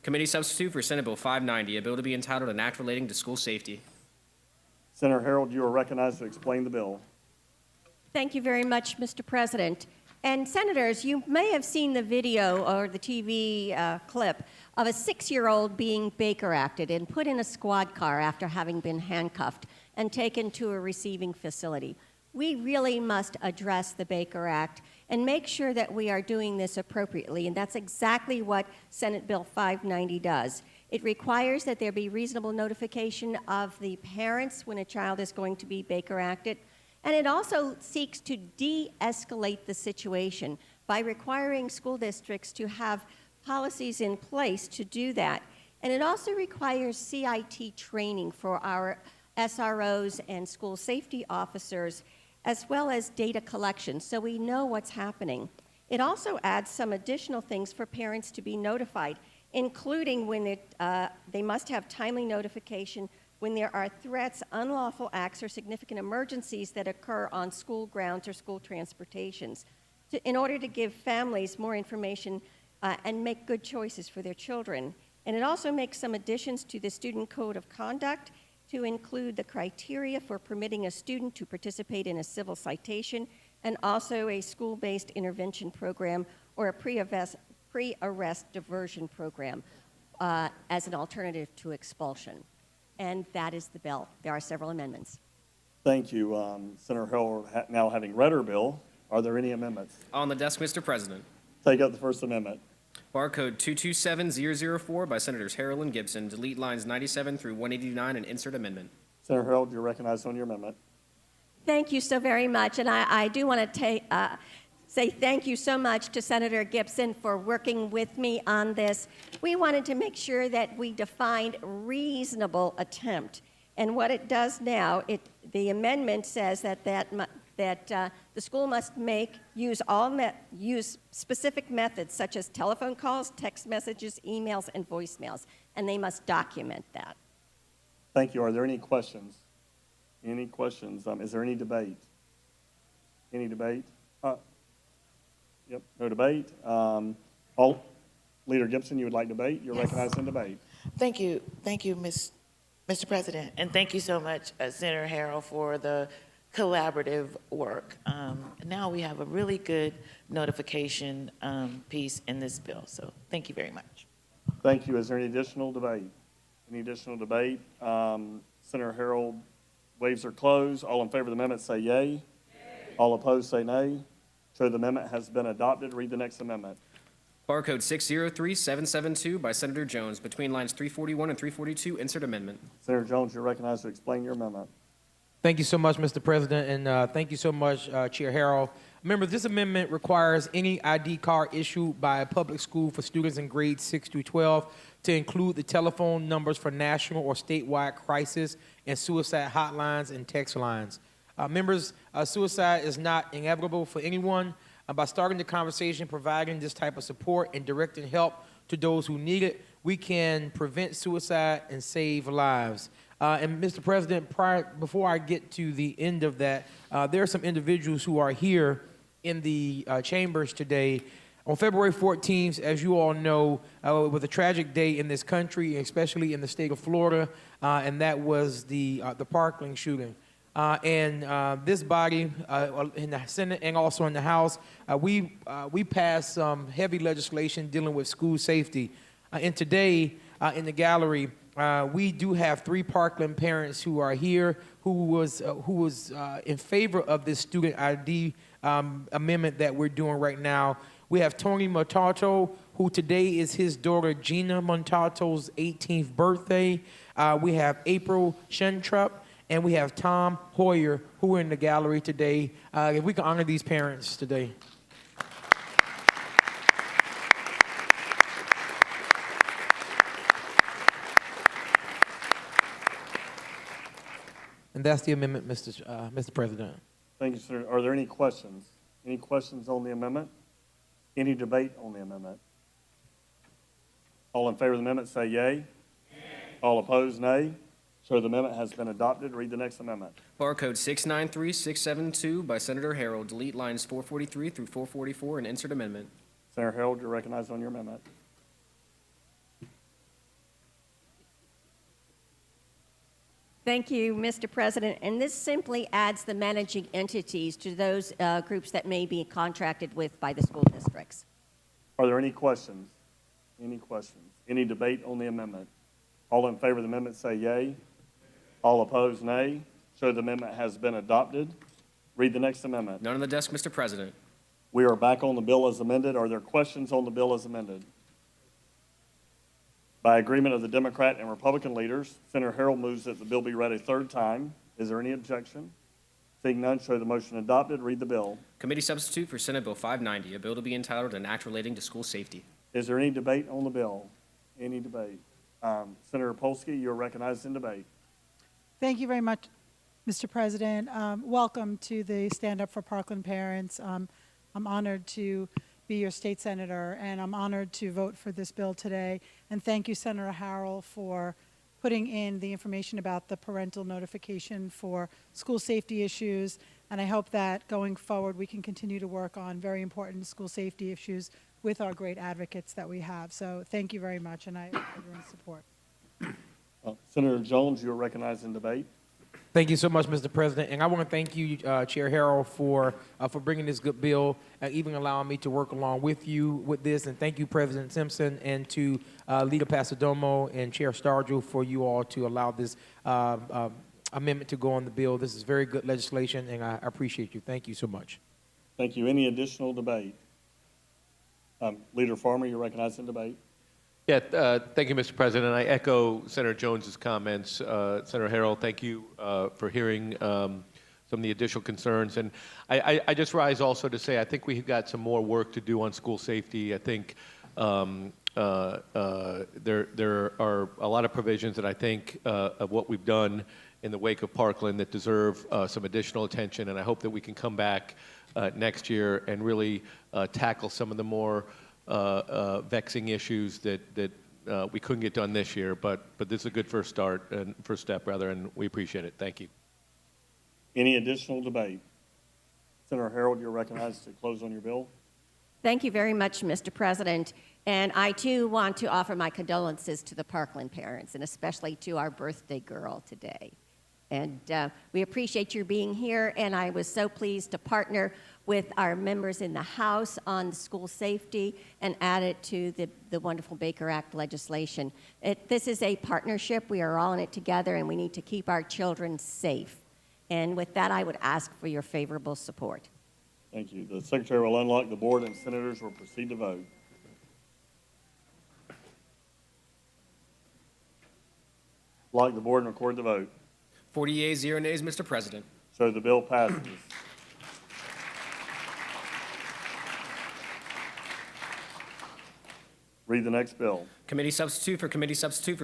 Committee substitute for Senate Bill 590, a bill to be entitled an act relating to school safety. Senator Harold, you are recognized to explain the bill. Thank you very much, Mr. President. And Senators, you may have seen the video or the TV clip of a 6-year-old being Baker acted and put in a squad car after having been handcuffed and taken to a receiving facility. We really must address the Baker Act and make sure that we are doing this appropriately, and that's exactly what Senate Bill 590 does. It requires that there be reasonable notification of the parents when a child is going to be Baker acted, and it also seeks to de-escalate the situation by requiring school districts to have policies in place to do that. And it also requires CIT training for our SROs and school safety officers, as well as data collection, so we know what's happening. It also adds some additional things for parents to be notified, including when they must have timely notification when there are threats, unlawful acts, or significant emergencies that occur on school grounds or school transportations, in order to give families more information and make good choices for their children. And it also makes some additions to the Student Code of Conduct to include the criteria for permitting a student to participate in a civil citation, and also a school-based intervention program or a pre-arrest diversion program as an alternative to expulsion. And that is the bill. There are several amendments. Thank you. Senator Harold, now having read her bill, are there any amendments? On the desk, Mr. President. Take up the first amendment. Barcode 227004 by Senators Harrell and Gibson. Delete lines 97 through 189 and insert amendment. Senator Harold, you're recognized on your amendment. Thank you so very much. And I do want to say thank you so much to Senator Gibson for working with me on this. We wanted to make sure that we defined reasonable attempt. And what it does now, the amendment says that the school must use specific methods such as telephone calls, text messages, emails, and voicemails, and they must document that. Thank you. Are there any questions? Any questions? Is there any debate? Any debate? Yep, no debate. Leader Gibson, you would like debate? You're recognized in debate. Thank you, Mr. President, and thank you so much, Senator Harrell, for the collaborative work. Now we have a really good notification piece in this bill, so thank you very much. Thank you. Is there any additional debate? Any additional debate? Senator Harold waves are closed. All in favor of the amendment say yay. Yay. All opposed say nay. So the amendment has been adopted. Read the next amendment. Barcode 603772 by Senator Jones. Between lines 341 and 342, insert amendment. Senator Jones, you're recognized to explain your amendment. Thank you so much, Mr. President, and thank you so much, Chair Harrell. Members, this amendment requires any ID card issued by a public school for students in grades 6 through 12 to include the telephone numbers for national or statewide crisis and suicide hotlines and text lines. Members, suicide is not inevitable for anyone. By starting the conversation, providing this type of support, and directing help to those who need it, we can prevent suicide and save lives. And Mr. President, before I get to the end of that, there are some individuals who are here in the chambers today. On February 14th, as you all know, it was a tragic day in this country, especially in the state of Florida, and that was the Parkland shooting. This body in the Senate and also in the House, we passed some heavy legislation dealing with school safety. And today, in the gallery, we do have 3 Parkland parents who are here who was in favor of this student ID amendment that we're doing right now. We have Tony Montalto, who today is his daughter Gina Montalto's 18th birthday. We have April Shentrup, and we have Tom Hoyer, who are in the gallery today. If we can honor these parents today. And that's the amendment, Mr. President. Thank you, sir. Are there any questions? Any questions on the amendment? Any debate on the amendment? All in favor of the amendment say yay. Yay. All opposed, nay. So the amendment has been adopted. Read the next amendment. Barcode 693672 by Senator Harrell. Delete lines 443 through 444 and insert amendment. Senator Harold, you're recognized on your amendment. Thank you, Mr. President. And this simply adds the managing entities to those groups that may be contracted with by the school districts. Are there any questions? Any questions? Any debate on the amendment? All in favor of the amendment say yay. All opposed, nay. Show the amendment has been adopted. Read the next amendment. None on the desk, Mr. President. We are back on the bill as amended. Are there questions on the bill as amended? By agreement of the Democrat and Republican leaders, Senator Harrell moves that the bill be read a third time. Is there any objection? Seeing none, show the motion adopted. Read the bill. Committee substitute for Senate Bill 590, a bill to be entitled An Act Relating to School Safety. Is there any debate on the bill? Any debate? Senator Polsky, you are recognized in debate. Thank you very much, Mr. President. Welcome to the Stand Up for Parkland Parents. I'm honored to be your state senator, and I'm honored to vote for this bill today. And thank you, Senator Harrell, for putting in the information about the parental notification for school safety issues. And I hope that going forward, we can continue to work on very important school safety issues with our great advocates that we have. So thank you very much, and I urge everyone's support. Senator Jones, you are recognized in debate. Thank you so much, Mr. President, and I want to thank you, Chair Harrell, for bringing this good bill and even allowing me to work along with you with this. And thank you, President Simpson, and to Leader Pasadomo and Chair Stargell for you all to allow this amendment to go on the bill. This is very good legislation, and I appreciate you. Thank you so much. Thank you. Any additional debate? Leader Farmer, you're recognized in debate. Yeah, thank you, Mr. President. I echo Senator Jones's comments. Senator Harrell, thank you for hearing some of the additional concerns. And I just rise also to say I think we've got some more work to do on school safety. I think there are a lot of provisions that I think of what we've done in the wake of Parkland that deserve some additional attention. And I hope that we can come back next year and really tackle some of the more vexing issues that we couldn't get done this year, but this is a good first step, and we appreciate it. Thank you. Any additional debate? Senator Harrell, you're recognized to close on your bill. Thank you very much, Mr. President. And I, too, want to offer my condolences to the Parkland parents, and especially to our birthday girl today. And we appreciate your being here, and I was so pleased to partner with our members in the House on school safety and add it to the wonderful Baker Act legislation. This is a partnership. We are all in it together, and we need to keep our children safe. And with that, I would ask for your favorable support. Thank you. The Secretary will unlock the board, and senators will proceed to vote. Lock the board and record the vote. 40 yeas, 0 nays, Mr. President. So the bill passes. Read the next bill. Committee substitute for